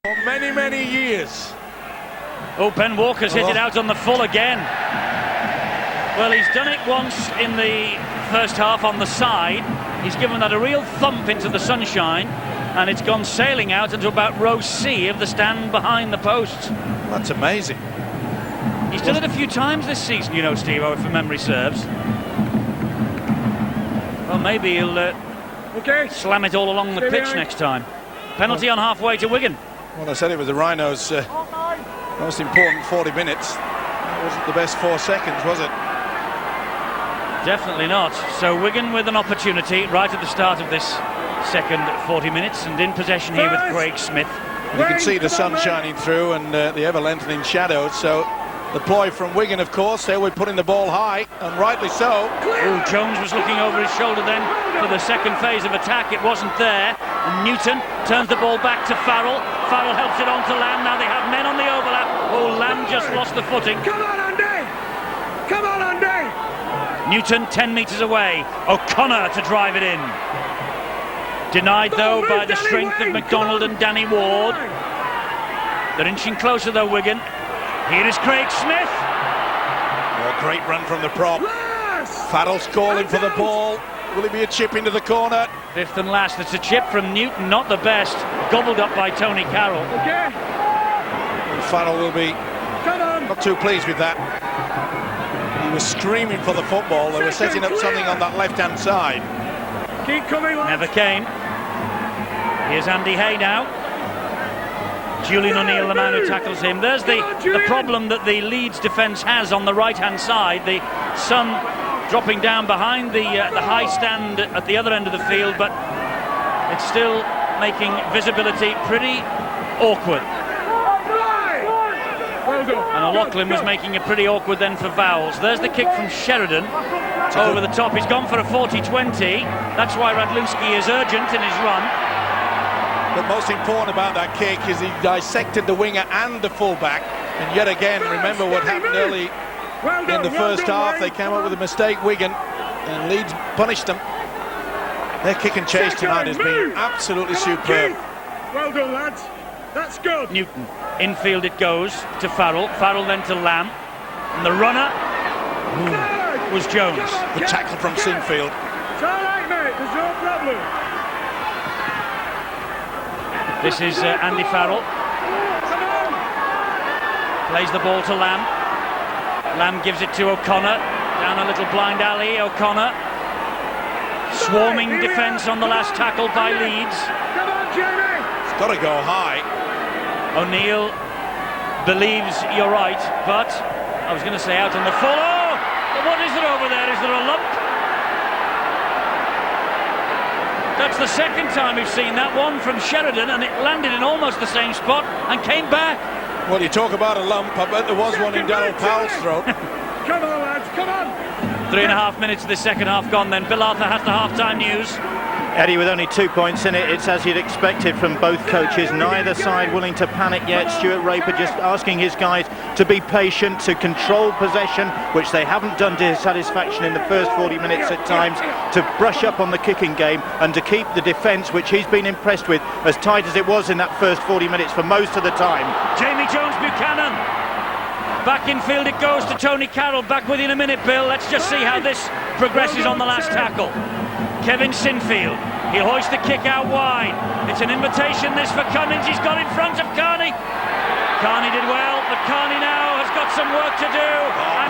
For many, many years. Oh, Ben Walker's hit it out on the full again. Well, he's done it once in the first half on the side. He's given that a real thump into the sunshine, and it's gone sailing out into about row C of the stand behind the posts. That's amazing. He's done it a few times this season, you know, Steve, if memory serves. Well, maybe he'll slam it all along the pitch next time. Penalty on halfway to Wigan. Well, I said it was the Rhinos' most important 40 minutes. That wasn't the best 4 seconds, was it? Definitely not. So Wigan with an opportunity right at the start of this second 40 minutes, and in possession here with Craig Smith. And you can see the sun shining through and the ever-lengthening shadows. So the ploy from Wigan, of course, they were putting the ball high, and rightly so. Ooh, Jones was looking over his shoulder then for the second phase of attack. It wasn't there. And Newton turns the ball back to Farrell. Farrell helps it on to Lamb. Now they have men on the overlap. Oh, Lamb just lost the footing. Come on, Andy! Come on, Andy! Newton 10 metres away. O'Connor to drive it in. Denied though by the strength of McDonald and Danny Ward. They're inching closer though, Wigan. Here is Craig Smith. Oh, great run from the prop. Farrell's calling for the ball. Will it be a chip into the corner? Fifth and last. It's a chip from Newton, not the best. Gobbled up by Tony Carroll. Okay. And Farrell will be not too pleased with that. He was screaming for the football. They were setting up something on that left-hand side. Keep coming, lads. Never came. Here's Andy Hay now. Julian O'Neill, the man who tackles him. There's the problem that the Leeds defence has on the right-hand side. The sun dropping down behind the high stand at the other end of the field, but it's still making visibility pretty awkward. And O'Loughlin was making it pretty awkward then for Vowles. There's the kick from Sheridan over the top. He's gone for a 40-20. That's why Radlewski is urgent in his run. But most important about that kick is he dissected the winger and the fullback. And yet again, remember what happened early in the first half. They came up with a mistake, Wigan, and Leeds punished them. Their kick and chase tonight has been absolutely superb. Well done, lads. That's good. Newton. Infield it goes to Farrell. Farrell then to Lamb. And the runner was Jones. The tackle from Sinfield. It's all right, mate. There's no problem. This is Andy Farrell. Plays the ball to Lamb. Lamb gives it to O'Connor. Down a little blind alley, O'Connor. Swarming defence on the last tackle by Leeds. Come on, Jamie. It's got to go high. O'Neill believes you're right, but I was going to say out on the full. Oh! What is there over there? Is there a lump? That's the second time we've seen that one from Sheridan, and it landed in almost the same spot and came back. Well, you talk about a lump. I bet there was one in Darryl Powell's throat. Come on, lads, come on. 3.5 minutes of the second half gone then. Bill Arthur has the half-time news. Eddie, with only 2 points in it, it's as you'd expected from both coaches. Neither side willing to panic yet. Stuart Raper just asking his guys to be patient, to control possession, which they haven't done to his satisfaction in the first 40 minutes at times, to brush up on the kicking game and to keep the defence, which he's been impressed with, as tight as it was in that first 40 minutes for most of the time. Jamie Jones-Buchanan. Back in field it goes to Tony Carroll. Back with you in a minute, Bill. Let's just see how this progresses on the last tackle. Kevin Sinfield, he'll hoist the kick out wide. It's an invitation this for Cummins. He's got in front of Carney. Carney did well, but Carney now has got some work to do,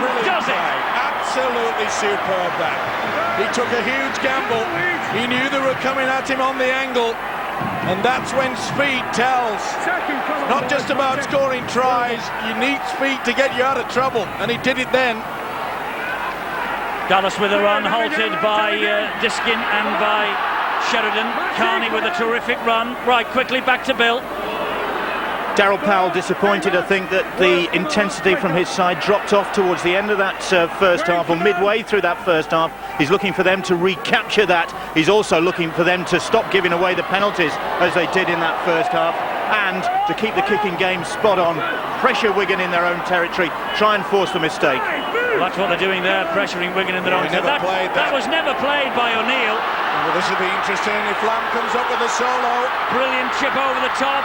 and does it. Absolutely superb that. He took a huge gamble. He knew they were coming at him on the angle, and that's when speed tells. Not just about scoring tries, you need speed to get you out of trouble, and he did it then. Dallas with a run, halted by Diskin and by Sheridan. Carney with a terrific run. Right, quickly back to Bill. Darryl Powell disappointed, I think, that the intensity from his side dropped off towards the end of that first half, or midway through that first half. He's looking for them to recapture that. He's also looking for them to stop giving away the penalties as they did in that first half, and to keep the kicking game spot on, pressure Wigan in their own territory, try and force the mistake. Well, that's what they're doing there, pressuring Wigan in their own territory. That was never played by O'Neill. Well, this will be interesting if Lamb comes up with a solo. Brilliant chip over the top.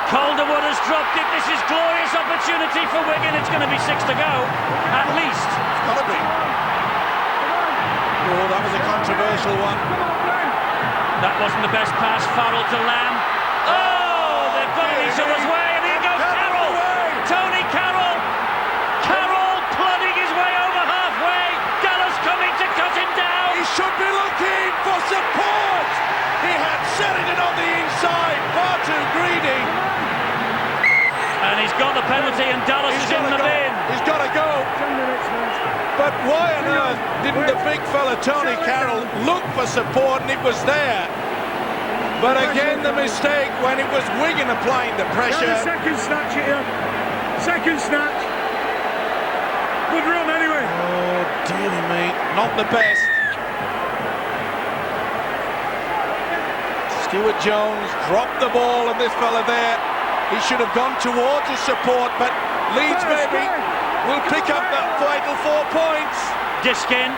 Calderwood has dropped it. This is glorious opportunity for Wigan. It's going to be 6 to go, at least. It's got to be. Oh, that was a controversial one. That wasn't the best pass. Farrell to Lamb. Oh, they've got it each other's way, and here goes Carroll. Tony Carroll. Carroll plodding his way over halfway. Dallas coming to cut him down. He should be looking for support. He had Sheridan on the inside, far too greedy. And he's got the penalty, and Dallas is in the bin. He's got to go. But why on earth didn't the big fella Tony Carroll look for support, and it was there? But again, the mistake when it was Wigan applying the pressure. Second snatch here. Second snatch. Good run anyway. Oh, dearie me. Not the best. Stuart Jones dropped the ball, and this fella there, he should have gone towards his support, but Leeds maybe will pick up that vital 4 points. Diskin,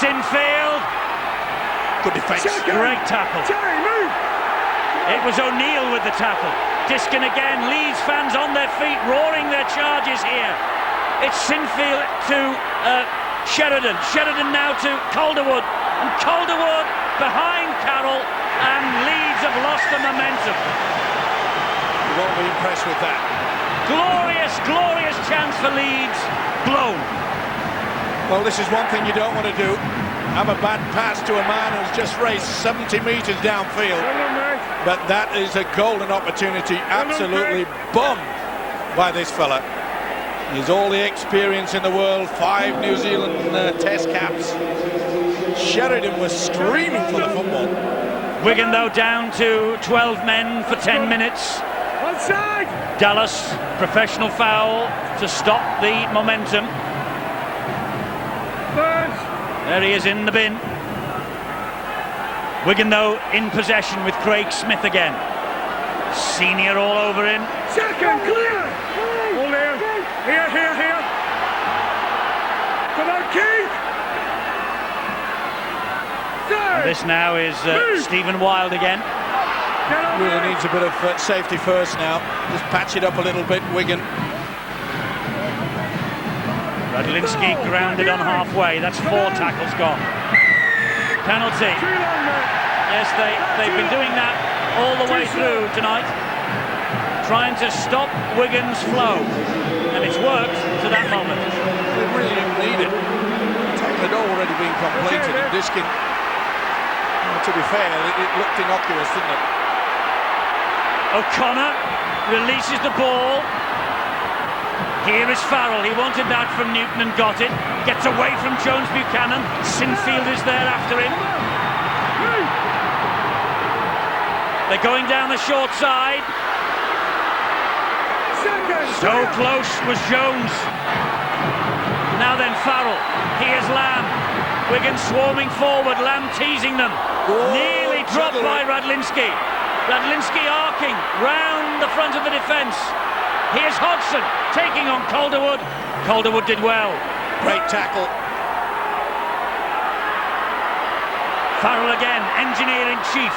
Sinfield. Good defence. Great tackle. It was O'Neill with the tackle. Diskin again. Leeds fans on their feet, roaring their charges here. It's Sinfield to Sheridan. Sheridan now to Calderwood. And Calderwood behind Carroll, and Leeds have lost the momentum. You won't be impressed with that. Glorious, glorious chance for Leeds. Blown. Well, this is one thing you don't want to do. Have a bad pass to a man who's just raced 70 metres downfield. But that is a golden opportunity, absolutely bummed by this fella. He's all the experience in the world, 5 New Zealand test caps. Sheridan was screaming for the football. Wigan, though, down to 12 men for 10 minutes. Onside! Dallas, professional foul to stop the momentum. There he is in the bin. Wigan, though, in possession with Craig Smith again. Senior all over him. Second, clear! All here. Here. Come on, Keith! Third! And this now is Stephen Wild again. Really needs a bit of safety first now. Just patch it up a little bit, Wigan. Radlinski grounded on halfway. That's 4 tackles gone. Penalty. Yes, they've been doing that all the way through tonight, trying to stop Wigan's flow, and it's worked to that moment. They really didn't need it. The tackle had already been completed, and Diskin, to be fair, it looked innocuous, didn't it? O'Connor releases the ball. Here is Farrell. He wanted that from Newton and got it. Gets away from Jones Buchanan. Sinfield is there after him. They're going down the short side. So close was Jones. Now then Farrell. Here's Lamb. Wigan swarming forward. Lamb teasing them. Nearly dropped by Radlinski. Radlinski arcing round the front of the defence. Here's Hodgson taking on Calderwood. Calderwood did well. Great tackle. Farrell again, engineer in chief.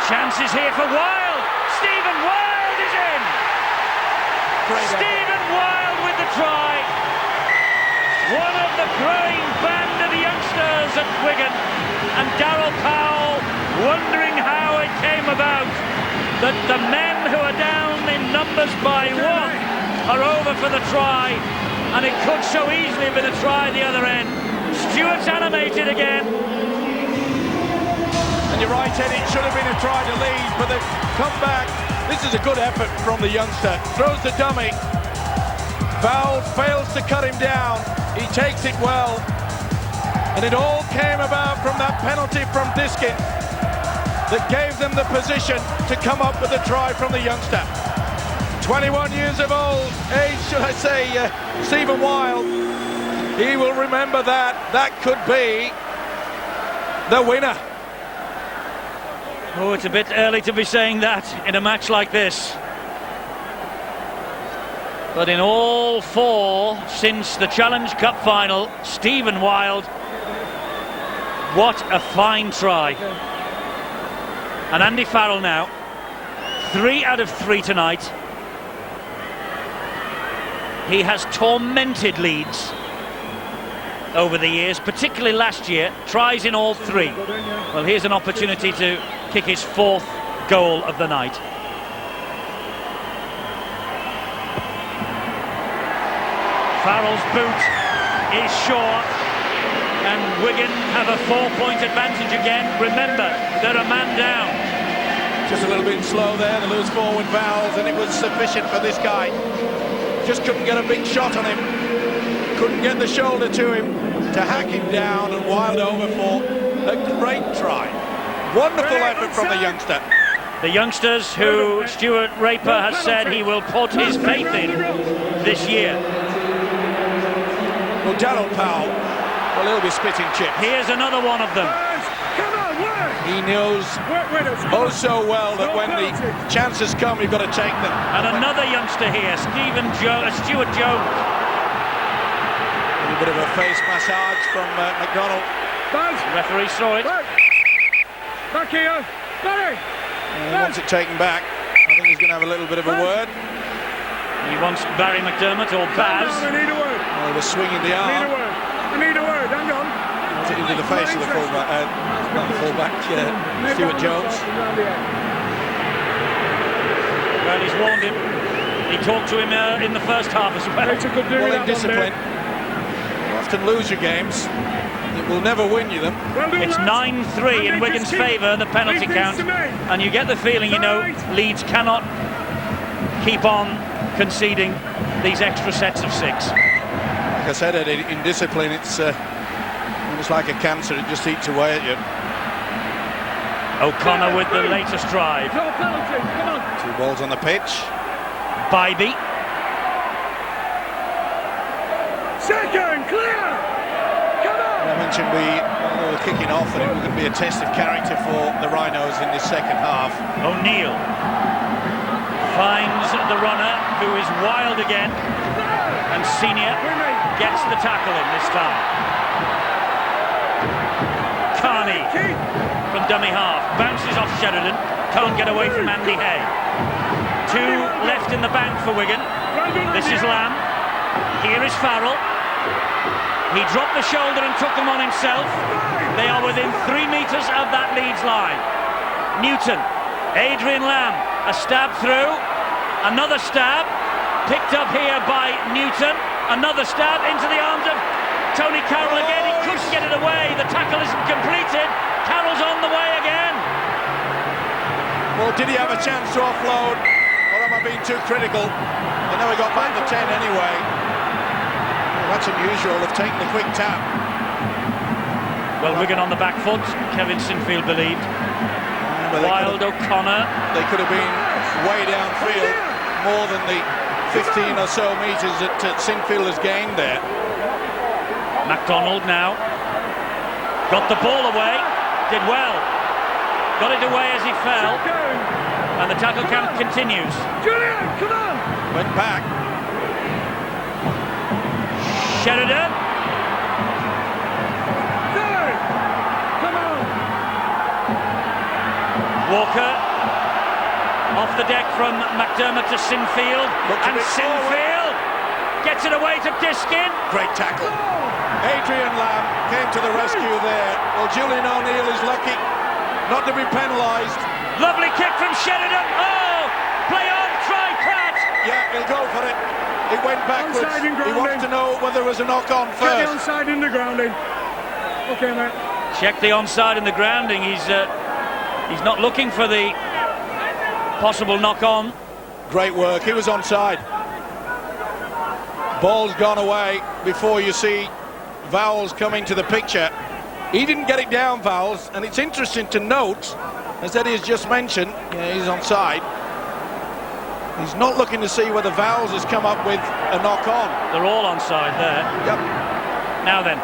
Chances here for Wild. Stephen Wild is in. Stephen Wild with the try. One of the growing band of youngsters at Wigan. And Darryl Powell wondering how it came about that the men who are down in numbers by 1 are over for the try, and it could so easily have been a try the other end. Stewart's animated again. And you're right, Eddie, it should have been a try to Leeds, but they've come back. This is a good effort from the youngster. Throws the dummy. Foul fails to cut him down. He takes it well. And it all came about from that penalty from Diskin that gave them the position to come up with a try from the youngster. 21 years of old age, should I say, Stephen Wild. He will remember that. That could be the winner. Oh, it's a bit early to be saying that in a match like this. But in all 4 since the Challenge Cup final, Stephen Wild, what a fine try. And Andy Farrell now, 3 out of 3 tonight. He has tormented Leeds over the years, particularly last year. Tries in all 3. Well, here's an opportunity to kick his 4th goal of the night. Farrell's boot is short, and Wigan have a 4-point advantage again. Remember, they're a man down. Just a little bit slow there, the loose forward Vowles, and it was sufficient for this guy. Just couldn't get a big shot on him. Couldn't get the shoulder to him to hack him down, and Wild over for a great try. Wonderful effort from the youngster. The youngsters who Stuart Raper has said he will put his faith in this year. Well, Darryl Powell, well, he'll be spitting chips. Here's another one of them. He knows oh so well that when the chances come, you've got to take them. And another youngster here, Stuart Jones. A little bit of a face massage from McDonald. The referee saw it. Back here, Barry. He wants it taken back. I think he's going to have a little bit of a word. He wants Barry McDermott or Baz. I need a word. Oh, he was swinging the arm. I need a word. Hang on. Was it into the face of the fullback? Not the fullback, Stuart Jones. Well, he's warned him. He talked to him in the first half as well. Well, in discipline. You often lose your games. It will never win you them. It's 9-3 in Wigan's favour, the penalty count. And you get the feeling, you know, Leeds cannot keep on conceding these extra sets of 6. Like I said, Eddie, in discipline, it's like a cancer. It just eats away at you. O'Connor with the latest drive. 2 balls on the pitch. Bybee. Second, clear! Come on! I mentioned we were kicking off and it was going to be a test of character for the Rhinos in this second half. O'Neill finds the runner, who is Wild again, and Senior gets the tackle in this time. Carney from dummy half, bounces off Sheridan, can't get away from Andy Hay. 2 left in the bank for Wigan. This is Lamb, here is Farrell. He dropped the shoulder and took them on himself. They are within 3 metres of that Leeds line. Newton, Adrian Lamb, a stab through, another stab, picked up here by Newton, another stab into the arms of Tony Carroll again. He couldn't get it away, the tackle isn't completed, Carroll's on the way again. Well, did he have a chance to offload, or am I being too critical? They never got back to 10 anyway. Well, that's unusual, they've taken the quick tap. Well, Wigan on the back foot, Kevin Sinfield believed. Wild, O'Connor. They could have been way downfield, more than the 15 or so metres that Sinfield has gained there. MacDonald now. Got the ball away, did well. Got it away as he fell. And the tackle count continues. Julian, come on! Went back. Sheridan. Walker off the deck from McDermott to Sinfield, and Sinfield gets it away to Diskin. Great tackle. Adrian Lamb came to the rescue there. Well, Julian O'Neill is lucky not to be penalised. Lovely kick from Sheridan. Oh, play on, try Pratt. Yeah, he'll go for it. It went backwards. He wants to know whether there was a knock-on first. Check the onside in the grounding. Okay, mate. Check the onside in the grounding. He's not looking for the possible knock-on. Great work. He was onside. Ball's gone away before you see Vowles come into the picture. He didn't get it down, Vowles, and it's interesting to note, as Eddie has just mentioned, he's onside. He's not looking to see whether Vowles has come up with a knock-on. They're all onside there. Yep. Now then.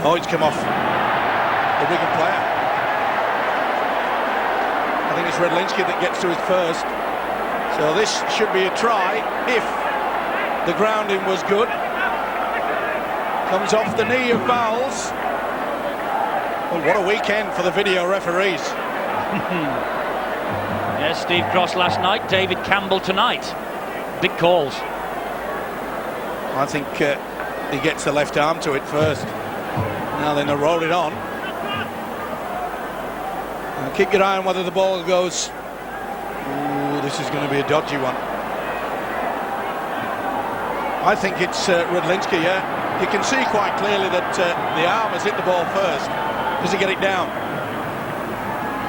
Oh, it's come off the Wigan player. I think it's Redlinski that gets to it first. So this should be a try if the grounding was good. Comes off the knee of Vowles. Well, what a weekend for the video referees. There's Steve Cross last night, David Campbell tonight. Big calls. I think he gets the left arm to it first. Now then they'll roll it on. Keep your eye on whether the ball goes. Ooh, this is going to be a dodgy one. I think it's Radlinski, yeah. You can see quite clearly that the arm has hit the ball first. Does he get it down?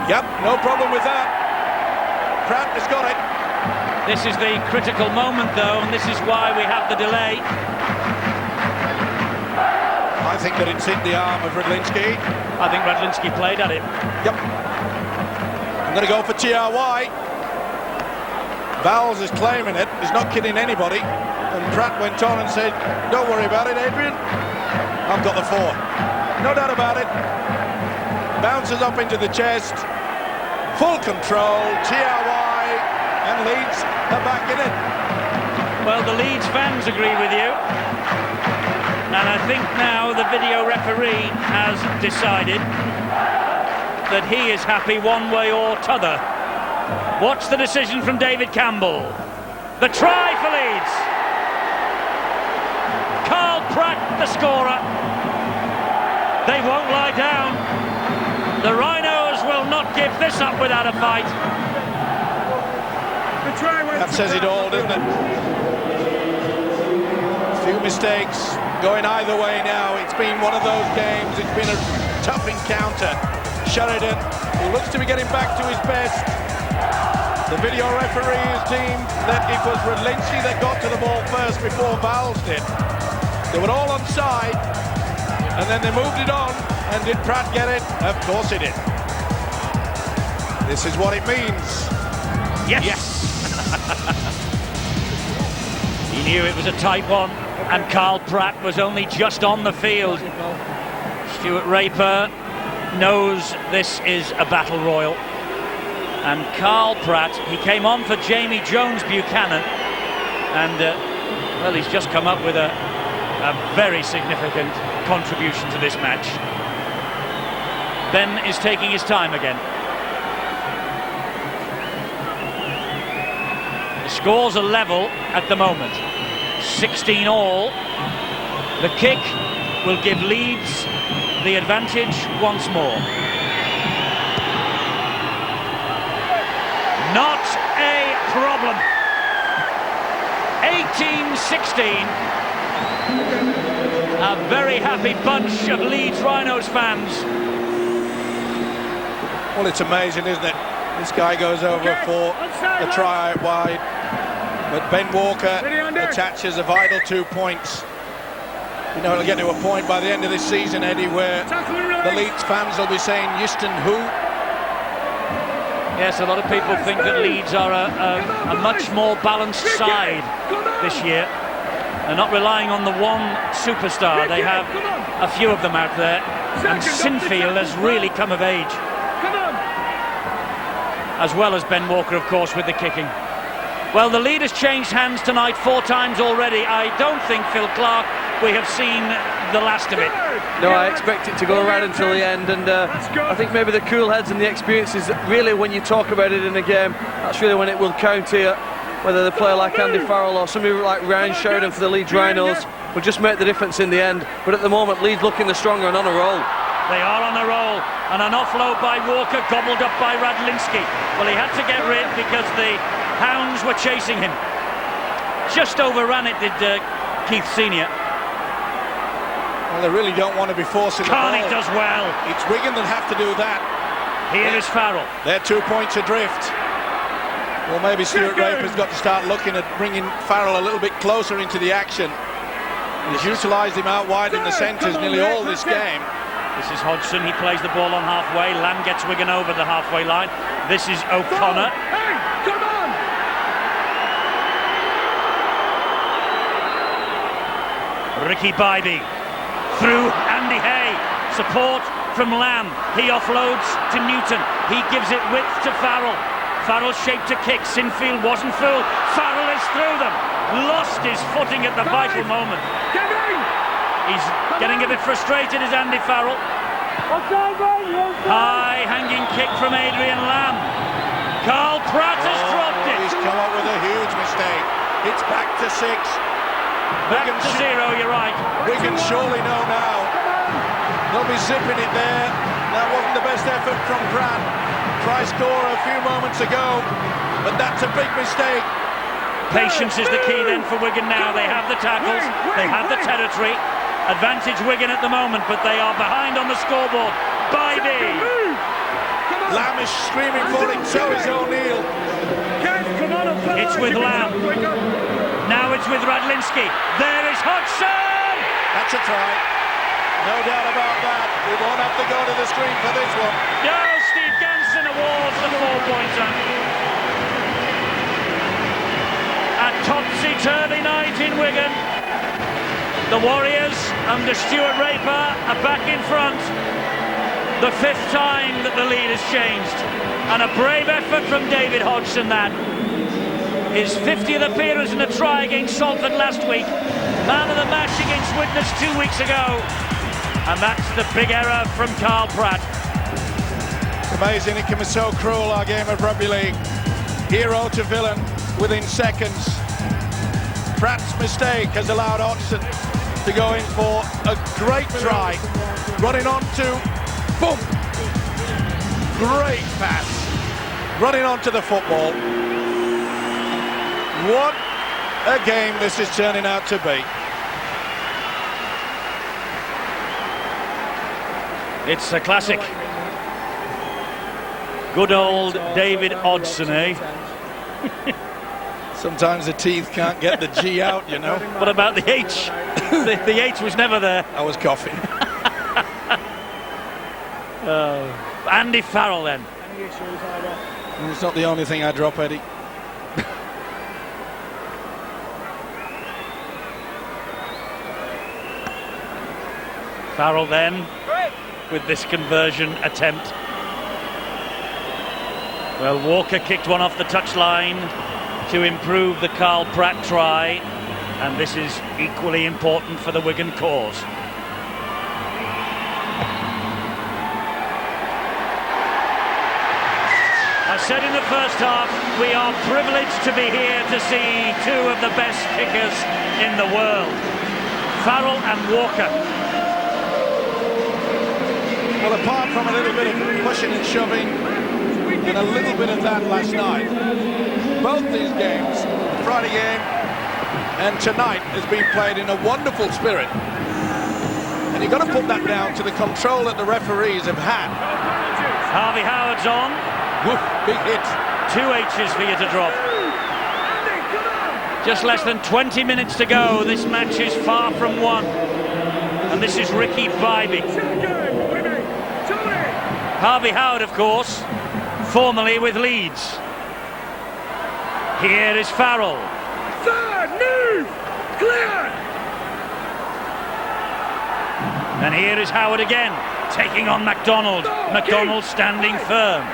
Yep, no problem with that. Pratt has got it. This is the critical moment, though, and this is why we have the delay. I think that it's hit the arm of Radlinski. I think Radlinski played at it. Yep. I'm going to go for TRY. Vowles is claiming it. He's not kidding anybody. And Pratt went on and said, "Don't worry about it, Adrian. I've got the 4. No doubt about it." Bounces up into the chest. Full control. TRY. And Leeds are back in it. Well, the Leeds fans agree with you. And I think now the video referee has decided that he is happy one way or t'other. Watch the decision from David Campbell. The try for Leeds. Carl Pratt, the scorer. They won't lie down. The Rhinos will not give this up without a fight. That says it all, doesn't it? A few mistakes going either way now. It's been one of those games. It's been a tough encounter. Sheridan, who looks to be getting back to his best. The video referee has deemed that it was Radlinski that got to the ball first before Vowles did. They were all on side, and then they moved it on. And did Pratt get it? Of course he did. This is what it means. Yes. He knew it was a tight one, and Carl Pratt was only just on the field. Stuart Raper knows this is a battle royal. And Carl Pratt, he came on for Jamie Jones Buchanan, and well, he's just come up with a very significant contribution to this match. Ben is taking his time again. The scores are level at the moment, 16 all. The kick will give Leeds the advantage once more. Not a problem. 18-16. A very happy bunch of Leeds Rhinos fans. Well, it's amazing, isn't it? This guy goes over for the try out wide, but Ben Walker attaches a vital 2 points. You know, it'll get to a point by the end of this season, Eddie, where the Leeds fans will be saying, Houston who? Yes, a lot of people think that Leeds are a much more balanced side this year. They're not relying on the one superstar. They have a few of them out there, and Sinfield has really come of age. As well as Ben Walker, of course, with the kicking. Well, the lead has changed hands tonight 4 times already. I don't think, Phil Clark, we have seen the last of it. No, I expect it to go right until the end, and I think maybe the cool heads and the experiences, really when you talk about it in a game, that's really when it will count here. Whether they play like Andy Farrell or somebody like Ryan Sheridan for the Leeds Rhinos will just make the difference in the end. But at the moment, Leeds looking the stronger and on a roll. They are on a roll, and an offload by Walker, gobbled up by Radlinski. Well, he had to get rid because the hounds were chasing him. Just overran it, did Keith Senior. Well, they really don't want to be forcing the ball. Carney does well. It's Wigan that have to do that. Here is Farrell. They're 2 points adrift. Well, maybe Stuart Raper's got to start looking at bringing Farrell a little bit closer into the action. He's utilised him out wide in the centres nearly all this game. This is Hodgson, he plays the ball on halfway. Lamb gets Wigan over the halfway line. This is O'Connor. Hey, come on! Ricky Bybee through Andy Hay. Support from Lamb. He offloads to Newton. He gives it width to Farrell. Farrell shaped a kick. Sinfield wasn't full. Farrell is through them. Lost his footing at the vital moment. He's getting a bit frustrated, is Andy Farrell. High hanging kick from Adrian Lamb. Carl Pratt has dropped it. He's come up with a huge mistake. It's back to 6. Back to 0, you're right. We can surely know now. They'll be zipping it there. That wasn't the best effort from Pratt. Try score a few moments ago, but that's a big mistake. Patience is the key then for Wigan now. They have the tackles, they have the territory. Advantage Wigan at the moment, but they are behind on the scoreboard. Bybee. Lamb is screaming for it, so is O'Neill. It's with Lamb. Now it's with Radlinski. There is Hodgson! That's a try. No doubt about that. We won't have to go to the screen for this one. No, Steve Ganson awards the 4-pointer. A topsy-turvy night in Wigan. The Warriors under Stuart Raper are back in front. The 5th time that the lead has changed. And a brave effort from David Hodgson, that. His 50th appearance in a try against Salford last week. Man of the match against Widnes 2 weeks ago. And that's the big error from Carl Pratt. It's amazing it can be so cruel, our game of rugby league. Hero to villain within seconds. Pratt's mistake has allowed Hodgson to go in for a great try. Running on to, boom! Great pass. Running onto the football. What a game this is turning out to be. It's a classic. Good old David Hodgson, eh? Sometimes the teeth can't get the G out, you know. What about the H? the H was never there. I was coughing. Andy Farrell then. It's not the only thing I drop, Eddie. Farrell then with this conversion attempt. Well, Walker kicked one off the touchline to improve the Carl Pratt try, and this is equally important for the Wigan cause. I said in the first half, we are privileged to be here to see 2 of the best kickers in the world, Farrell and Walker. Well, apart from a little bit of pushing and shoving and a little bit of that last night, both these games, the Friday game and tonight, has been played in a wonderful spirit. And you've got to put that down to the control that the referees have had. Harvey Howard's on. Woof, big hit. 2 H's for you to drop. Just less than 20 minutes to go. This match is far from won. And this is Ricky Bybee. Harvey Howard, of course, formerly with Leeds. Here is Farrell. Third, move! Clear! And here is Howard again, taking on MacDonald. MacDonald standing firm.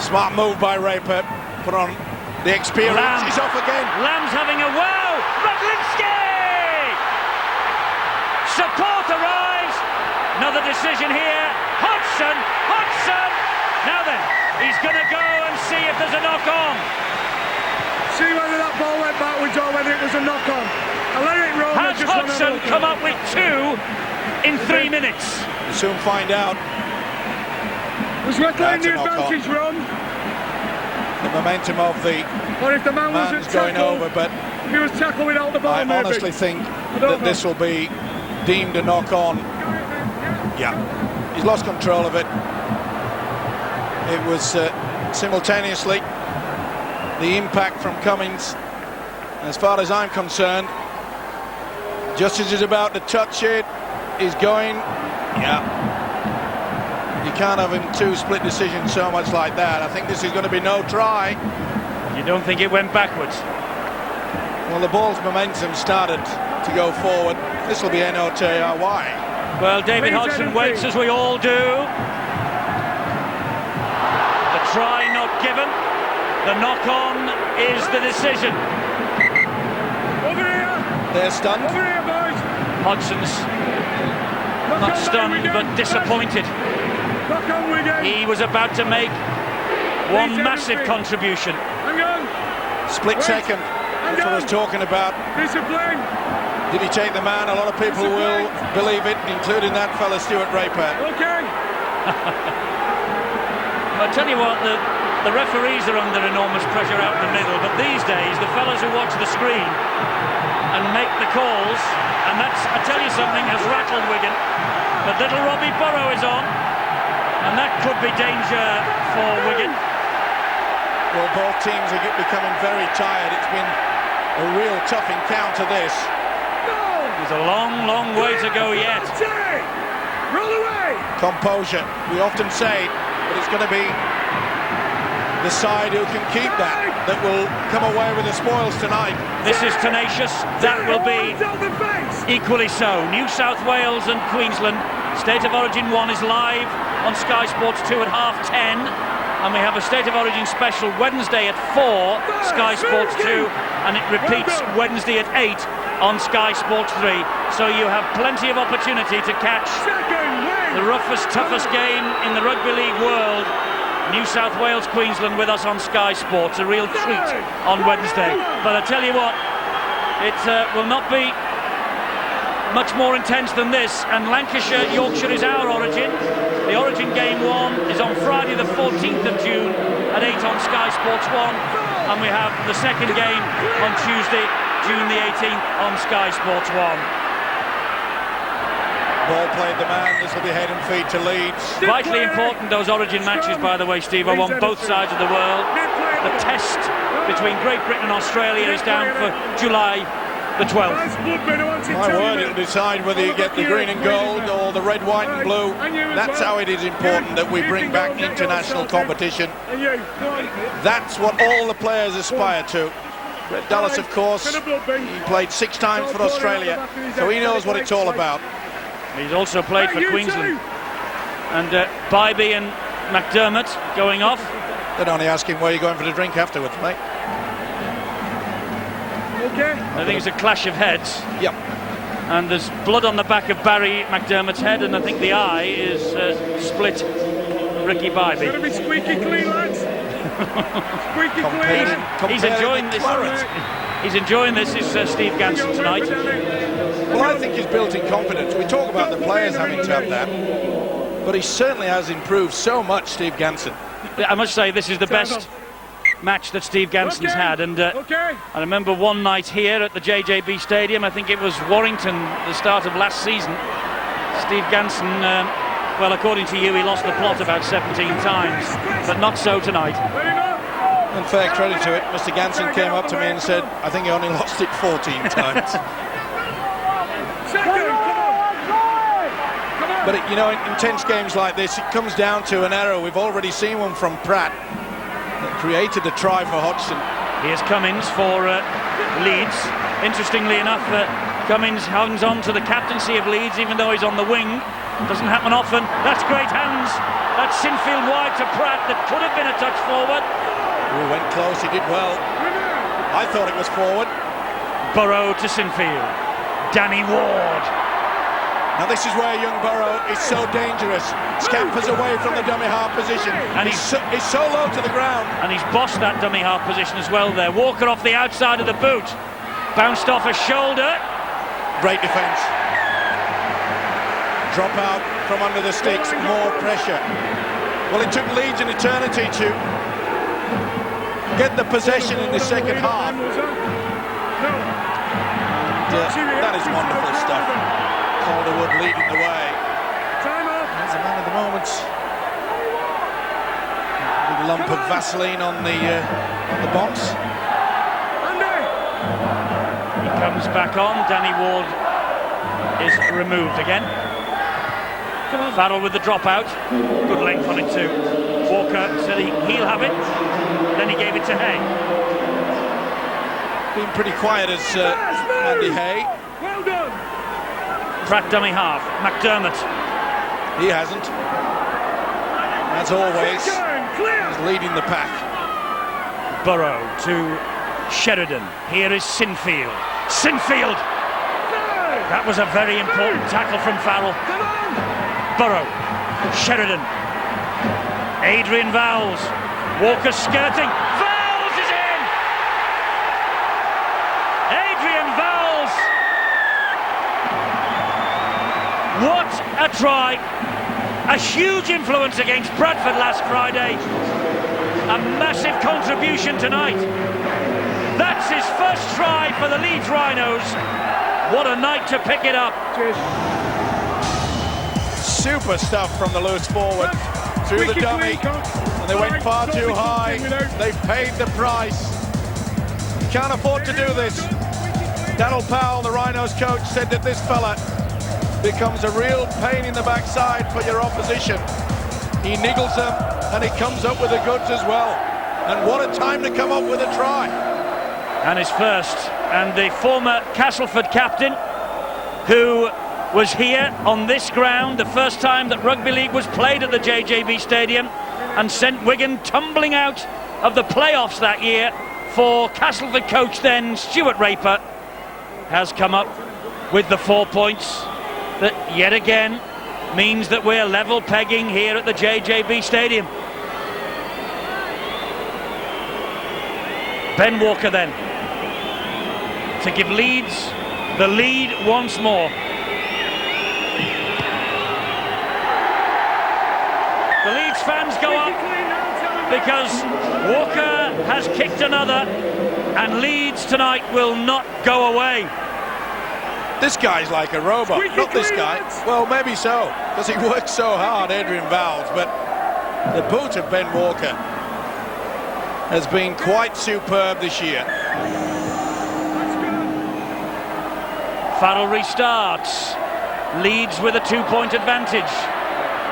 Smart move by Raper. Put on the experience. Lamb. He's off again. Lamb's having a wow! Radlinski! Support arrives. Another decision here. Hodgson! Hodgson! Now then, he's going to go and see if there's a knock-on. See whether that ball went backwards or whether it was a knock-on. I let it roll. Has Hodgson come up with 2 in 3 minutes? We'll soon find out. Was reclaiming the That's a knock-on. advantage run? The momentum of the Or if the man wasn't man's going tackled, over, but he was tackled without the ball, I maybe. honestly think don't that know. this will be deemed a knock-on. Yeah, he's lost control of it. It was simultaneously the impact from Cummins. As far as I'm concerned, just as he's about to touch it, he's going. Yeah, you can't have him 2 split decisions so much like that. I think this is going to be no try. You don't think it went backwards? Well, the ball's momentum started to go forward. This will be NOTRY. Well, David Hodgson waits, as we all do. The try not given. The knock-on is the decision. Over here! They're stunned. Over here, boys! Hodgson's not stunned, but disappointed. Knock on, Wigan! He was about to make One massive contribution. Hang on. Split second. That's what I was talking about. Discipline. Did he take the man? A lot of people will believe it, including that fella Stuart Raper. Okay. I tell you what, the referees are under enormous pressure out in the middle, but these days the fellas who watch the screen and make the calls, and that's, I tell you something, has rattled Wigan. But little Robbie Burrow is on, and that could be danger for Wigan. Well, both teams are becoming very tired. It's been a real tough encounter, this. There's a long, long way to go yet. Roll away. Composure, we often say, but it's going to be the side who can keep that will come away with the spoils tonight. This is tenacious. That will be equally so. New South Wales and Queensland. State of Origin 1 is live on Sky Sports 2 at 10:30. And we have a State of Origin special Wednesday at 4, Sky Sports 2, and it repeats Wednesday at 8 on Sky Sports 3. So you have plenty of opportunity to catch the roughest, toughest game in the rugby league world. New South Wales, Queensland with us on Sky Sports. A real treat on Wednesday. But I tell you what, it will not be much more intense than this, and Lancashire, Yorkshire is our Origin. The Origin game 1 is on Friday the 14th of June at 8 on Sky Sports 1, and we have the second game on Tuesday, June the 18th on Sky Sports 1. Ball played the man, this will be head and feet to Leeds. Vitally important, those Origin matches, by the way, Steve, are on both sides of the world. The test between Great Britain and Australia is down for July the 12th. My word, it'll decide whether you get the green and gold or the red, white and blue. That's how it is important that we bring back international competition. That's what all the players aspire to. Brett Dallas, of course, he played 6 times for Australia, so he knows what it's all about. He's also played for Queensland. And Bybee and McDermott going off. They'd only ask him where you're going for the drink afterwards, mate. I think it's a clash of heads. Yep. And there's blood on the back of Barry McDermott's head, and I think the eye is split Ricky Bybee. Gotta be squeaky clean, lads. Squeaky clean. He's enjoying this. He's enjoying this. Is Steve Ganson tonight? Well, I think he's built in confidence. We talk about the players having to have that, but he certainly has improved so much, Steve Ganson. I must say, this is the best match that Steve Ganson's had, and I remember one night here at the JJB Stadium, I think it was Warrington, the start of last season. Steve Ganson, well, according to you, he lost the plot about 17 times, but not so tonight. And fair credit to it, Mr. Ganson came up to me and said, I think he only lost it 14 times. But, you know, in intense games like this, it comes down to an error. We've already seen one from Pratt. Created a try for Hodgson. Here's Cummins for Leeds. Interestingly enough, Cummins hangs on to the captaincy of Leeds even though he's on the wing. Doesn't happen often. That's great hands. That's Sinfield wide to Pratt. That could have been a touch forward. Ooh, went close, he did well. I thought it was forward. Burrow to Sinfield. Danny Ward. Now this is where young Burrow is so dangerous. Scampers away from the dummy half position, and he's so low to the ground. And he's bossed that dummy half position as well there. Walker off the outside of the boot. Bounced off a shoulder. Great defence. Drop out from under the sticks, more pressure. Well, it took Leeds an eternity to get the possession in the second half. That is wonderful stuff. Calderwood leading the way. There's a man of the moment. A big lump of Vaseline on the box. He comes back on. Danny Ward is removed again. Farrell with the dropout. Good length on it too. Walker said he'll have it. Then he gave it to Hay. Been pretty quiet as Andy Hay. Well done. Pratt dummy half. McDermott. He hasn't. As always, he's leading the pack. Burrow to Sheridan. Here is Sinfield. Sinfield! That was a very important tackle from Farrell. Burrow. Sheridan. Adrian Vowles. Walker skirting. Vowles is in! Adrian Vowles! What a try! A huge influence against Bradford last Friday. A massive contribution tonight. That's his first try for the Leeds Rhinos. What a night to pick it up. Super stuff from the loose forward. Through the dummy. And they went far too high. They've paid the price. Can't afford to do this. Daniel Powell, the Rhinos coach, said that this fella becomes a real pain in the backside for your opposition. He niggles them and he comes up with the goods as well. And what a time to come up with a try. And his first. And the former Castleford captain, who was here on this ground the first time that rugby league was played at the JJB Stadium and sent Wigan tumbling out of the playoffs that year for Castleford coach then Stuart Raper, has come up with the 4 points that yet again means that we're level pegging here at the JJB Stadium. Ben Walker then to give Leeds the lead once more. The Leeds fans go up because Walker has kicked another, and Leeds tonight will not go away. This guy's like a robot, not this guy. Well, maybe so, because he works so hard, Adrian Vowles, but the boot of Ben Walker has been quite superb this year. Farrell restarts. Leeds with a 2-point advantage.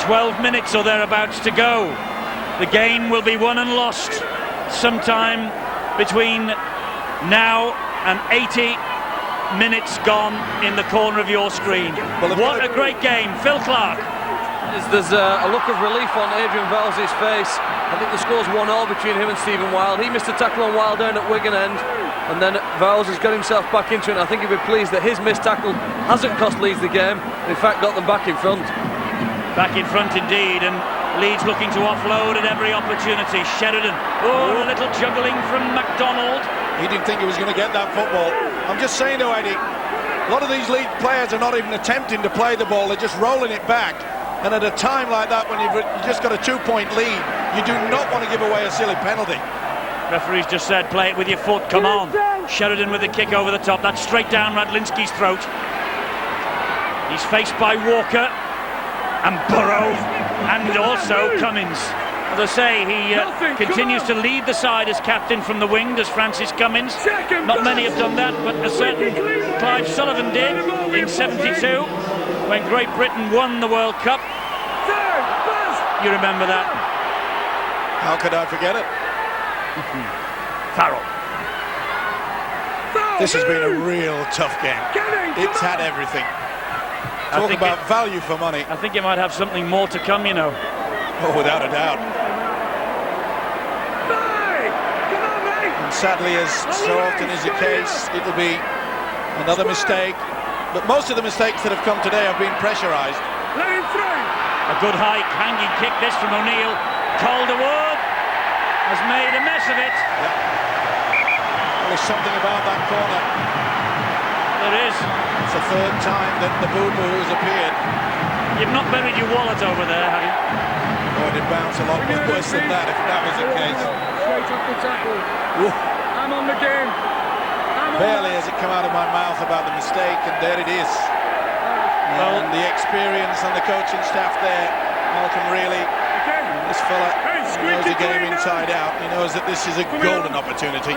12 minutes or thereabouts to go. The game will be won and lost sometime between now and 80 minutes gone in the corner of your screen. What a great game. Phil Clark. There's a look of relief on Adrian Vowles' face. I think the score's 1-1 between him and Stephen Wild. He missed a tackle on Wild down at Wigan end, and then Vowles has got himself back into it. And I think he'll be pleased that his missed tackle hasn't cost Leeds the game, and in fact got them back in front. Back in front indeed, and Leeds looking to offload at every opportunity. Sheridan, a little juggling from MacDonald. He didn't think he was going to get that football. I'm just saying though, Eddie, a lot of these Leeds players are not even attempting to play the ball, they're just rolling it back. And at a time like that, when you've just got a 2-point lead, you do not want to give away a silly penalty. Referee's just said, play it with your foot, come on. Sheridan with the kick over the top, that's straight down Radlinski's throat. He's faced by Walker and Burrow and also Cummins. As I say, he continues to lead the side as captain from the wing, does Francis Cummins. Not many have done that, but a certain Clive Sullivan did in '72 when Great Britain won the World Cup. You remember that? How could I forget it? Farrell. This has been a real tough game. It's had everything. Talk about value for money. I think it might have something more to come, you know. Oh, without a doubt. And sadly, as so often is the case, it'll be another mistake. But most of the mistakes that have come today have been pressurised. A good high hanging kick this from O'Neill. Calderwood has made a mess of it. Yeah. There's something about that corner. There is. It's the third time that the boo-boo has appeared. You've not buried your wallet over there, have you? Oh, it'd bounce a lot worse than that if that was the case. Straight off the tackle. Ooh. I'm on the game. Barely has it come out of my mouth about the mistake, and there it is. And the experience and the coaching staff there, Malcolm really, this fella knows the game inside out. He knows that this is a golden opportunity.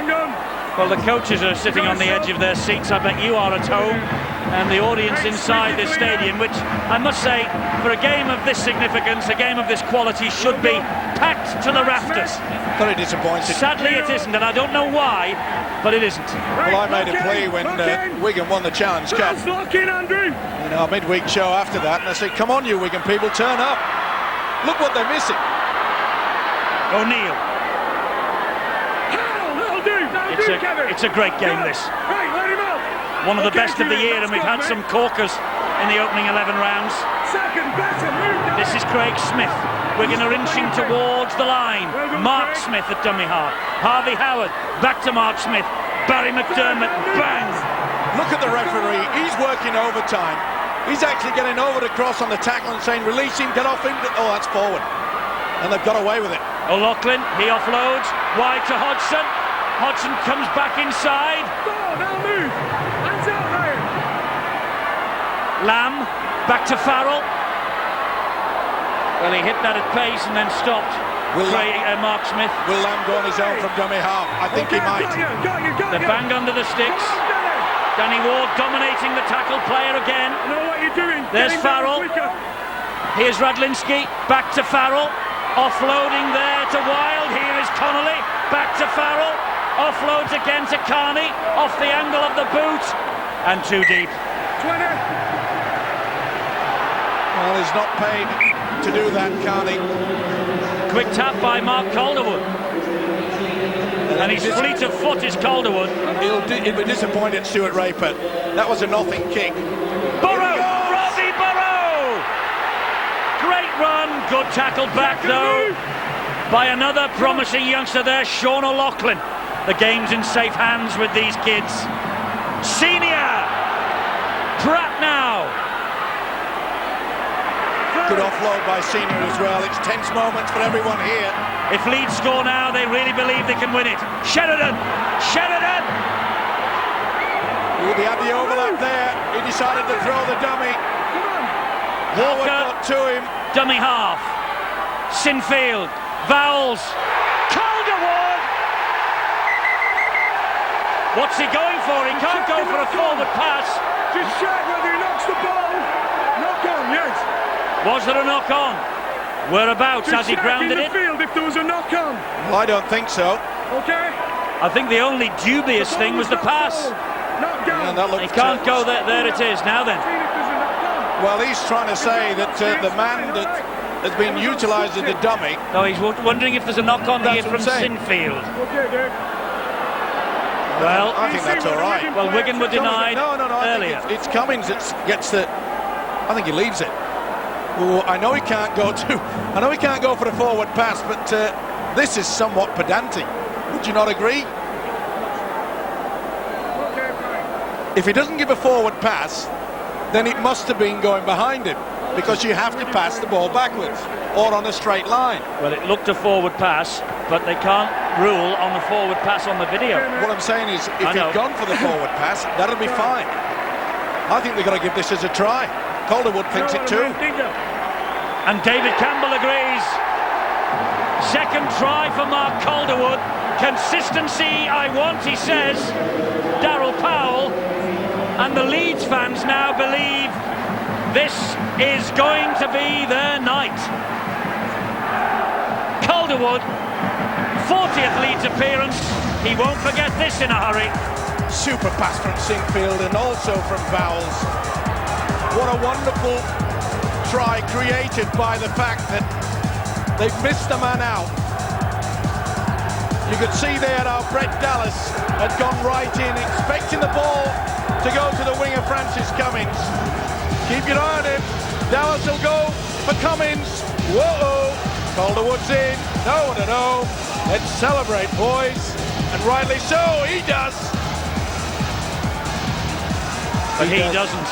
Well, the coaches are sitting on the edge of their seats. I bet you are at home. And the audience inside this stadium, which I must say, for a game of this significance, a game of this quality, should be packed to the rafters. Very disappointed. Sadly it isn't, and I don't know why, but it isn't. Well, I made a plea when Wigan won the Challenge Cup in our midweek show after that, and I said, come on you Wigan people, turn up. Look what they're missing. O'Neill. It's a great game, this. One of the best of the year, and we've had some corkers in the opening 11 rounds. This is Craig Smith. Wigan are inching towards the line. Mark Smith at dummy half. Harvey Howard back to Mark Smith. Barry McDermott, bang! Look at the referee, he's working overtime. He's actually getting over the cross on the tackle and saying, release him, get off him. Oh, that's forward. And they've got away with it. O'Loughlin, he offloads, wide to Hodgson. Hodgson comes back inside. Now move. Hands out, Ryan. Lamb, back to Farrell. Well, he hit that at pace and then stopped. Mark Smith. Will Lamb go on his own from dummy half? I think he might. They're banged under the sticks. Danny Ward dominating the tackle player again. I know what you're doing. There's Farrell. Here's Radlinski. Back to Farrell. Offloading there to Wild. Here is Connolly. Back to Farrell. Offloads again to Carney. Off the angle of the boot. And too deep. 20. Well, he's not paid to do that, Carney. Quick tap by Mark Calderwood. And he's fleet of foot is Calderwood. He'll be disappointed, Stuart Raper. That was a nothing kick. Burrow! Robbie Burrow! Great run. Good tackle back, though, by another promising youngster there, Sean O'Loughlin. The game's in safe hands with these kids. Senior! Pratt now. Good offload by Senior as well. It's tense moments for everyone here. If Leeds score now, they really believe they can win it. Sheridan! Sheridan! He had the overlap there. He decided to throw the dummy. Walker got to him. Dummy half. Sinfield. Vowles. Calderwood! What's he going for? He can't go for a forward pass. Just check whether he knocks the ball. Knock on, yes. Was there a knock on? Whereabouts? Has he grounded it? Field if there was a knock on. Well, I don't think so. Okay. I think the only dubious thing was the pass. Knock down. He can't go there. There it is. Now then. Well, he's trying to say that the man that has been utilised as the dummy. No, he's wondering if there's a knock on here from Sinfield. Okay, Dave. Well, I think that's all right. Well, Wigan were denied No, earlier. It's Cummings that gets the. I think he leaves it. Oh, I know he can't go for the forward pass, but this is somewhat pedantic. Would you not agree? If he doesn't give a forward pass, then it must have been going behind him, because you have to pass the ball backwards or on a straight line. Well, it looked a forward pass, but they can't rule on the forward pass on the video. What I'm saying is, if he'd gone for the forward pass, that'll be fine. I think they've got to give this as a try. Calderwood thinks it too. And David Campbell agrees. Second try for Mark Calderwood. Consistency I want, he says. Darryl Powell. And the Leeds fans now believe this is going to be their night. Calderwood, 40th Leeds appearance. He won't forget this in a hurry. Super pass from Sinfield and also from Vowles. What a wonderful try created by the fact that they've missed the man out. You could see there how Brett Dallas had gone right in, expecting the ball to go to the winger Francis Cummings. Keep your eye on him. Dallas will go for Cummings. Whoa! Calderwood's in. No. Let's celebrate, boys. And rightly so, he does. But he doesn't.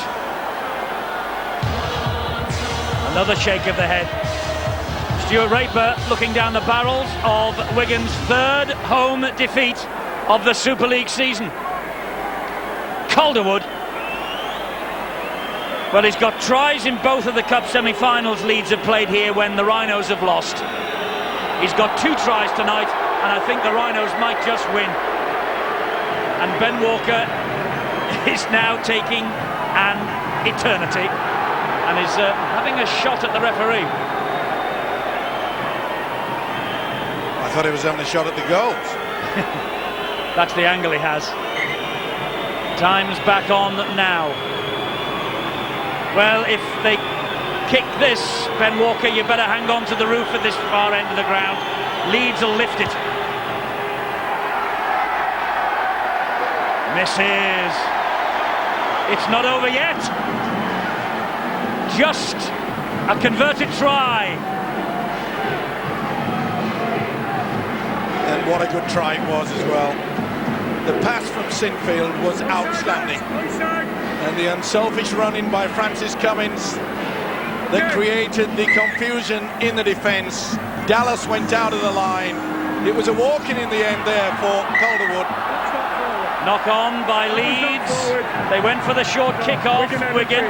Another shake of the head. Stuart Raper looking down the barrels of Wigan's third home defeat of the Super League season. Calderwood. Well, he's got tries in both of the Cup semi-finals Leeds have played here when the Rhinos have lost. He's got 2 tries tonight, and I think the Rhinos might just win. And Ben Walker is now taking an eternity and is having a shot at the referee. I thought he was having a shot at the goals. That's the angle he has. Time's back on now. Well, if they kick this, Ben Walker, you better hang on to the roof at this far end of the ground. Leeds will lift it. Misses. It's not over yet. Just a converted try. What a good try it was as well. The pass from Sinfield was outstanding. And the unselfish run-in by Francis Cummins that created the confusion in the defence. Dallas went out of the line. It was a walk-in the end there for Calderwood. Knock on by Leeds. They went for the short kick-off. Wigan.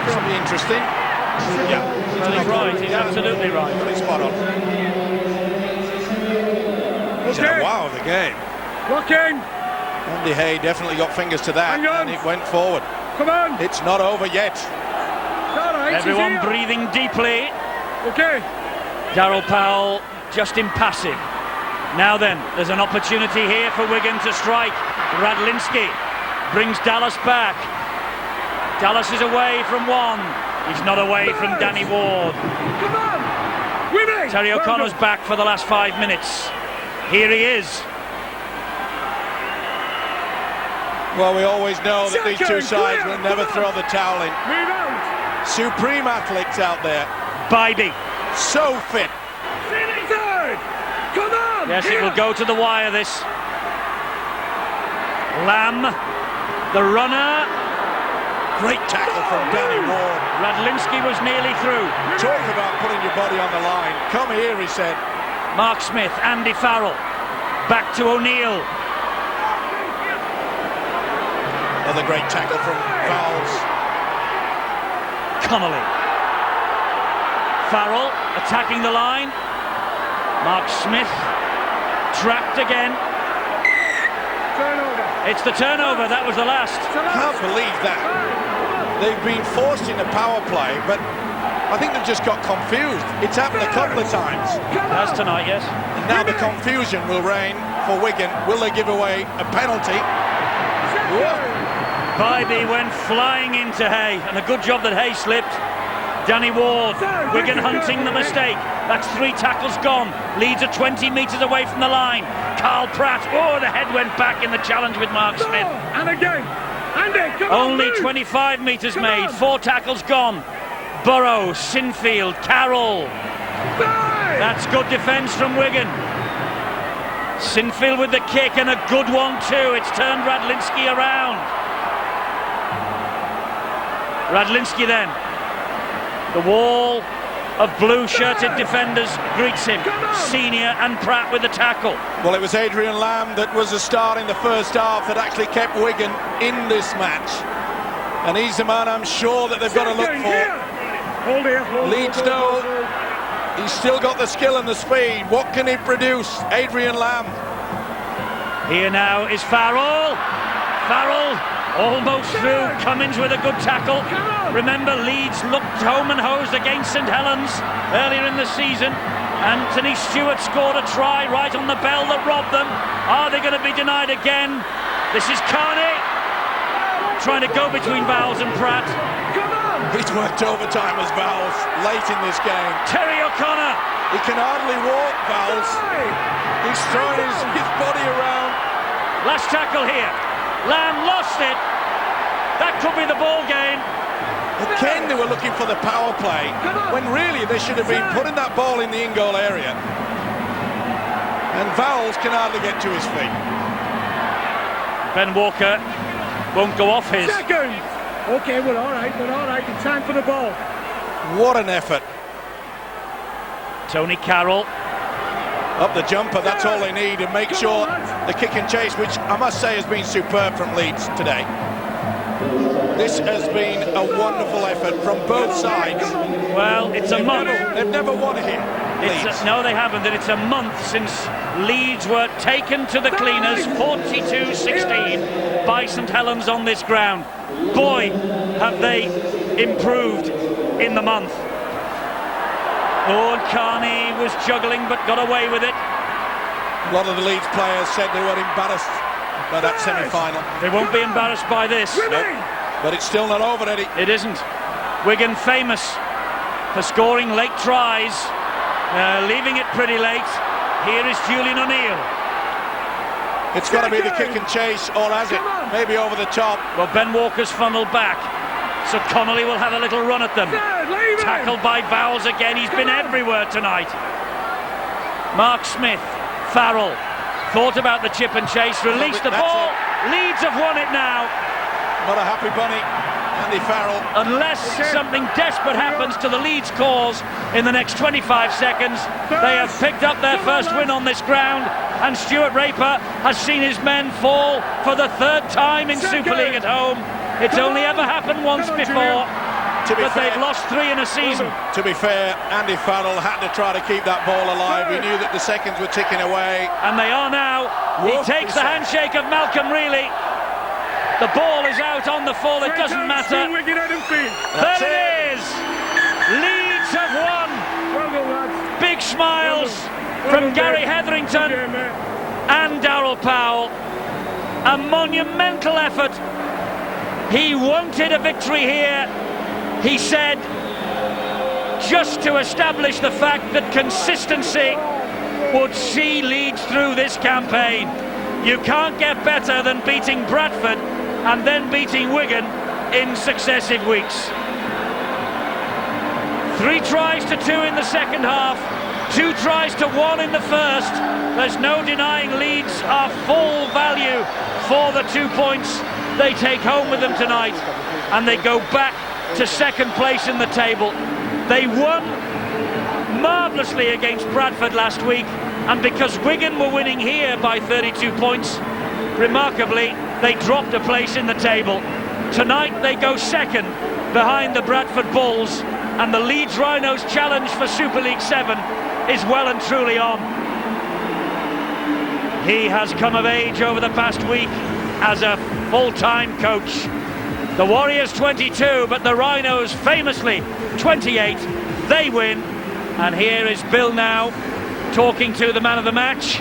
This will be interesting. Yeah, He's right. He's absolutely right. He's spot on. He's had a wow of the game. Walking. Andy Hay definitely got fingers to that, and it went forward. Come on. It's not over yet. Everyone breathing deeply. Okay. Darryl Powell just impassive. Now then, there's an opportunity here for Wigan to strike. Radlinski brings Dallas back. Dallas is away from one. He's not away from Danny Ward. Come on. Winning. Terry O'Connor's back for the last 5 minutes. Here he is. Well, we always know that these two sides will never throw the towel in. Move out. Supreme athletes out there. Bybee. So fit. Third. Come on. Yes, it will go to the wire, this. Lamb, the runner. Great tackle from Danny Ward. Radlinski was nearly through. Talk about putting your body on the line. Come here, he said. Mark Smith, Andy Farrell. Back to O'Neill. Another great tackle from Fowles. Connolly. Farrell attacking the line. Mark Smith trapped again. Turnover. It's the turnover, that was the last. Can't believe that. They've been forced into power play, but I think they've just got confused. It's happened a couple of times. That's tonight, yes. And now the confusion will reign for Wigan. Will they give away a penalty? Whoa. Bybee went flying into Hay, and a good job that Hay slipped. Danny Ward, Wigan hunting the mistake. That's 3 tackles gone. Leeds are 20 metres away from the line. Carl Pratt, oh, the head went back in the challenge with Mark Smith. And again. Andy, come on. Only 25 metres made, 4 tackles gone. Burrow, Sinfield, Carroll. That's good defence from Wigan. Sinfield with the kick, and a good one too. It's turned Radlinski around. Radlinski then. The wall of blue-shirted defenders greets him. Senior and Pratt with the tackle. Well, it was Adrian Lamb that was the star in the first half that actually kept Wigan in this match. And he's the man I'm sure that they've got to look for. Leeds know he's still got the skill and the speed. What can he produce? Adrian Lamb. Here now is Farrell. Farrell almost through. Cummins with a good tackle. Remember, Leeds looked home and hosed against St Helens earlier in the season. Anthony Stewart scored a try right on the bell that robbed them. Are they going to be denied again? This is Carney trying to go between Vowles and Pratt. He's worked overtime as Vowles late in this game. Terry O'Connor. He can hardly walk, Vowles. He's throwing his body around. Last tackle here. Lamb lost it. That could be the ball game. Again, they were looking for the power play, when really they should have been putting that ball in the in-goal area. And Vowles can hardly get to his feet. Ben Walker won't go off his. Second. Okay, we're all right. It's time for the ball. What an effort. Tony Carroll. Up the jumper, that's all they need, and make sure the kick and chase, which I must say has been superb from Leeds today. This has been a wonderful effort from both sides. Well, it's a month. They've never won here. No, they haven't, and it's a month since Leeds were taken to the cleaners 42-16 by St Helens on this ground. Boy, have they improved in the month. Oh, and Carney was juggling but got away with it. A lot of the Leeds players said they were embarrassed by that semi-final. They won't be embarrassed by this. Nope. But it's still not over, Eddie. It isn't. Wigan famous for scoring late tries, leaving it pretty late. Here is Julian O'Neill. It's got to be the kick and chase, or has it? Maybe over the top. Well, Ben Walker's funneled back, so Connolly will have a little run at them. Tackled by Vowles again. He's been everywhere tonight. Mark Smith, Farrell, thought about the chip and chase, released the ball. Leeds have won it now. Not a happy bunny, Andy Farrell. Unless something desperate happens to the Leeds cause in the next 25 seconds, they have picked up their first win on this ground, and Stuart Raper has seen his men fall for the third time in Super League at home. It's only ever happened once before, but they've lost 3 in a season. To be fair, Andy Farrell had to try to keep that ball alive. He knew that the seconds were ticking away. And they are now. He takes the handshake of Malcolm Reilly. The ball is out on the full, it doesn't matter. There it is! Leeds have won! Big smiles from Gary Hetherington and Darryl Powell. A monumental effort. He wanted a victory here, he said, just to establish the fact that consistency would see Leeds through this campaign. You can't get better than beating Bradford and then beating Wigan in successive weeks. 3 tries to 2 in the second half, 2 tries to 1 in the first. There's no denying Leeds are full value for the 2 points they take home with them tonight, and they go back to second place in the table. They won marvellously against Bradford last week, and because Wigan were winning here by 32 points, remarkably, they dropped a place in the table. Tonight they go second behind the Bradford Bulls, and the Leeds Rhinos' challenge for Super League 7 is well and truly on. He has come of age over the past week as a full-time coach. The Warriors 22, but the Rhinos famously 28. They win, and here is Bill now talking to the man of the match.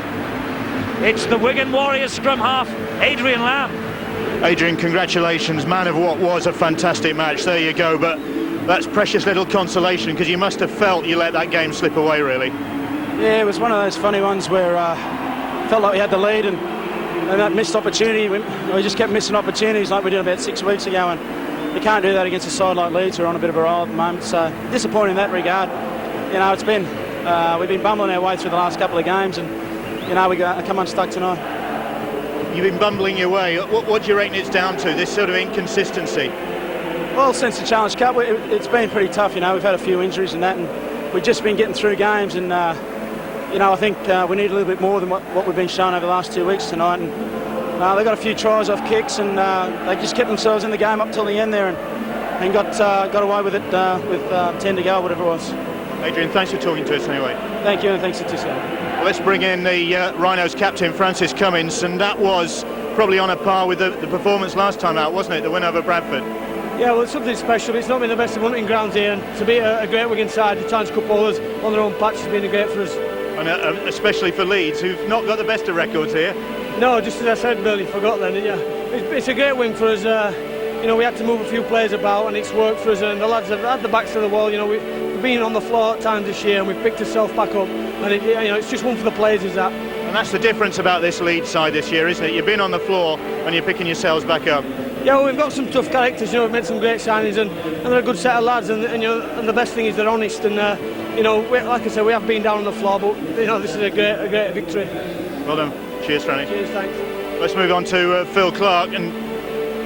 It's the Wigan Warriors scrum half, Adrian Lamb. Adrian, congratulations, man of what was a fantastic match. There you go, but that's precious little consolation, because you must have felt you let that game slip away, really. Yeah, it was one of those funny ones where felt like we had the lead, and that missed opportunity. We just kept missing opportunities like we did about 6 weeks ago, and you can't do that against a side like Leeds who are on a bit of a roll at the moment. So disappointing in that regard. You know, it's been we've been bumbling our way through the last couple of games, and you know, we come unstuck tonight. You've been bumbling your way. What do you reckon it's down to, this sort of inconsistency? Well, since the Challenge Cup, it's been pretty tough. You know, we've had a few injuries and that, and we've just been getting through games, and you know, I think we need a little bit more than what we've been shown over the last 2 weeks tonight. And they got a few tries off kicks, and they just kept themselves in the game up till the end there, and got away with it with 10 to go, whatever it was. Adrian, thanks for talking to us anyway. Thank you, and thanks to you, sir. Well, let's bring in the Rhinos captain, Francis Cummins, and that was probably on a par with the performance last time out, wasn't it? The win over Bradford. Yeah, well, it's something special. It's not been the best of hunting grounds here, and to beat a great Wigan side, the Challenge Cup holders on their own patch has been great for us. And especially for Leeds, who've not got the best of records here. No, just as I said, Bill, you forgot then, didn't you? It's a great win for us. You know, we had to move a few players about, and it's worked for us, and the lads have had the backs to the wall. You know, we've been on the floor at times this year, and we've picked ourselves back up, and you know, it's just one for the players, is that. And that's the difference about this Leeds side this year, isn't it? You've been on the floor, and you're picking yourselves back up. Yeah, well, we've got some tough characters. You know, we've made some great signings, and they're a good set of lads, and you know, and the best thing is they're honest, and you know, like I said, we have been down on the floor, but you know, this is a great victory. Well done. Cheers, Franny. Cheers, thanks. Let's move on to Phil Clark and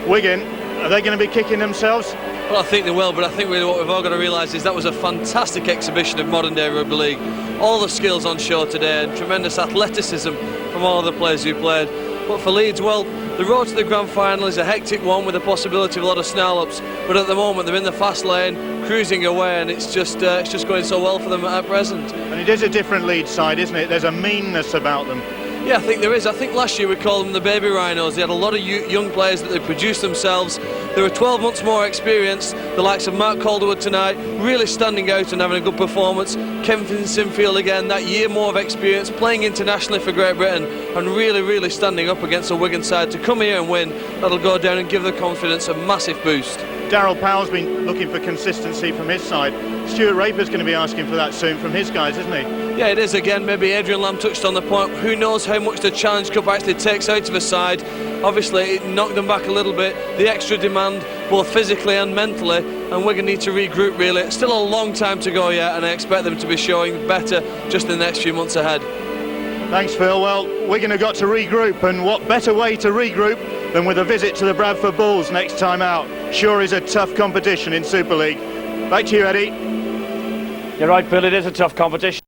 Wigan. Are they going to be kicking themselves? Well, I think they will, but I think really what we've all got to realise is that was a fantastic exhibition of modern day rugby league. All the skills on show today, and tremendous athleticism from all of the players who played. But for Leeds, well, the road to the grand final is a hectic one with the possibility of a lot of snarl-ups, but at the moment they're in the fast lane, cruising away, and it's just going so well for them at present. And it is a different Leeds side, isn't it? There's a meanness about them. Yeah, I think there is. I think last year we called them the baby Rhinos. They had a lot of young players that they produced themselves. They were 12 months more experienced. The likes of Mark Calderwood tonight, really standing out and having a good performance. Kevin Sinfield again, that year more of experience, playing internationally for Great Britain, and really standing up against the Wigan side. To come here and win, that'll go down and give the confidence a massive boost. Darryl Powell's been looking for consistency from his side. Stuart Raper's going to be asking for that soon from his guys, isn't he? Yeah, it is again. Maybe Adrian Lamb touched on the point. Who knows how much the Challenge Cup actually takes out of a side. Obviously, it knocked them back a little bit. The extra demand, both physically and mentally, and Wigan need to regroup really. It's still a long time to go yet, and I expect them to be showing better just in the next few months ahead. Thanks, Phil. Well, Wigan have got to regroup, and what better way to regroup than with a visit to the Bradford Bulls next time out. Sure is a tough competition in Super League. Back to you, Eddie. You're right, Bill, it is a tough competition.